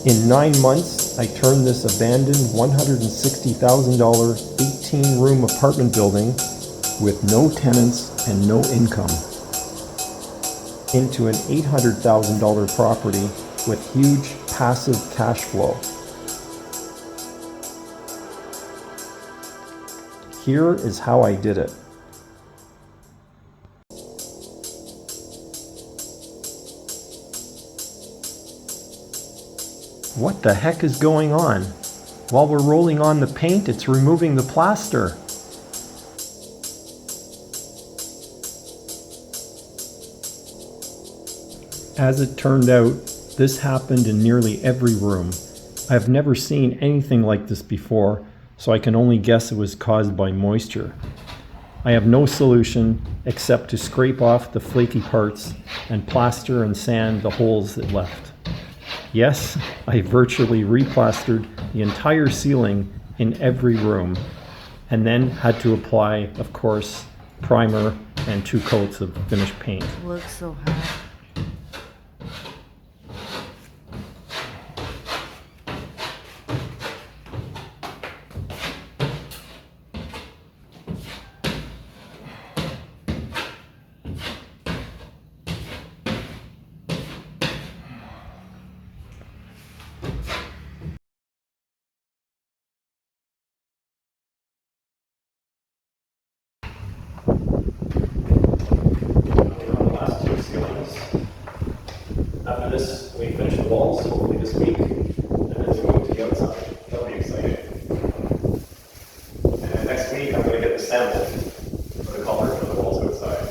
In 9 months, I turned this abandoned $160,000 18-room apartment building with no tenants and no income into an $800,000 property with huge passive cash flow. Here is how I did it. What the heck is going on? While we're rolling on the paint, it's removing the plaster. As it turned out, this happened in nearly every room. I've never seen anything like this before, so I can only guess it was caused by moisture. I have no solution except to scrape off the flaky parts and plaster and sand the holes it left. Yes, I virtually replastered the entire ceiling in every room, and then had to apply, of course, primer and 2 coats of finished paint. It looks so hot. After this, we finish the walls, hopefully this week, and then we'll move to the outside. That'll be exciting. And next week, I'm going to get the sample for the color for the walls outside.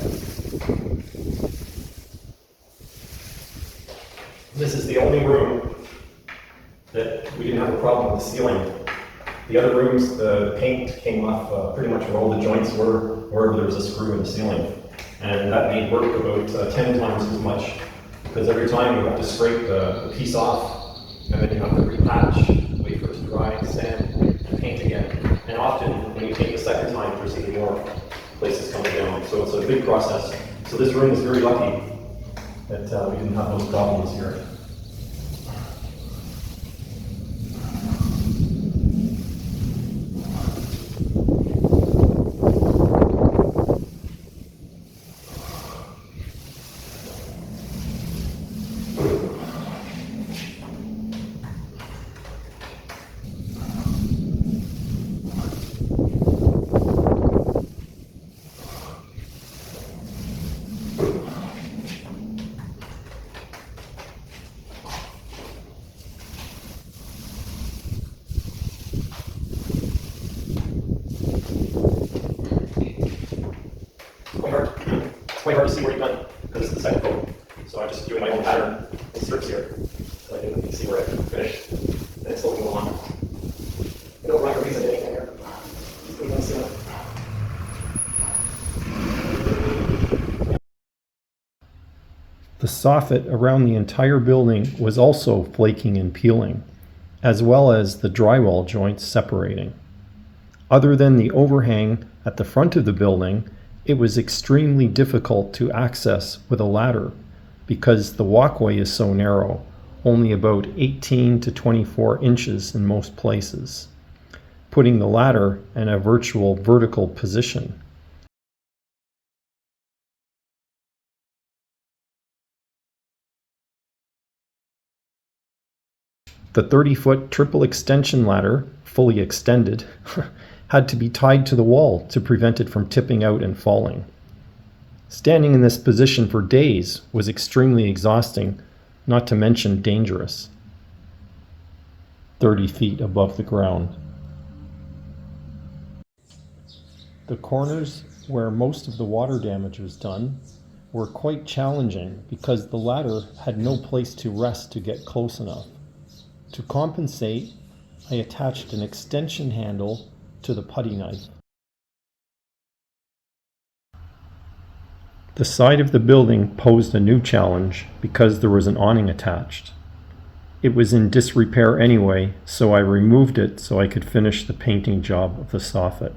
This is the only room that we didn't have a problem with the ceiling. The other rooms, the paint came off pretty much where all the joints were, wherever there was a screw in the ceiling. And that made work about 10 times as much. Because every time you have to scrape the piece off, and then you have to repatch, wait for it to dry, sand, and paint again. And often, when you paint the second time, there's even more places coming down. So it's a big process. So this room is very lucky that we didn't have those problems here. It's quite hard to see where you've done because it's the second coat. So I'm just doing my own pattern in strips here so I can see where I finished. And it's looking along. I don't like a reason to anything here. Just put it on the ceiling. The soffit around the entire building was also flaking and peeling, as well as the drywall joints separating. Other than the overhang at the front of the building, it was extremely difficult to access with a ladder because the walkway is so narrow, only about 18 to 24 inches in most places, putting the ladder in a virtual vertical position. The 30-foot triple extension ladder, fully extended, had to be tied to the wall to prevent it from tipping out and falling. Standing in this position for days was extremely exhausting, not to mention dangerous. 30 feet above the ground. The corners where most of the water damage was done were quite challenging because the ladder had no place to rest to get close enough. To compensate, I attached an extension handle to the putty knife. The side of the building posed a new challenge because there was an awning attached. It was in disrepair anyway, so I removed it so I could finish the painting job of the soffit.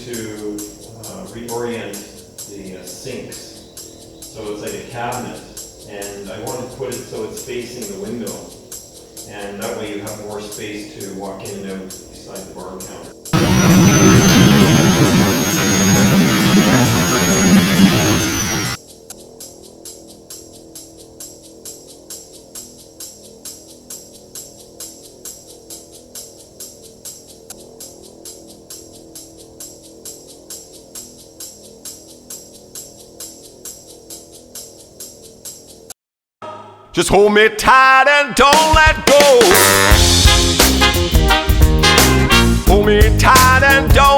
to reorient the sinks. So it's like a cabinet, and I wanted to put it so it's facing the window. And that way you have more space to walk in and out beside the bar counter. Just hold me tight and don't let go. Hold me tight and don't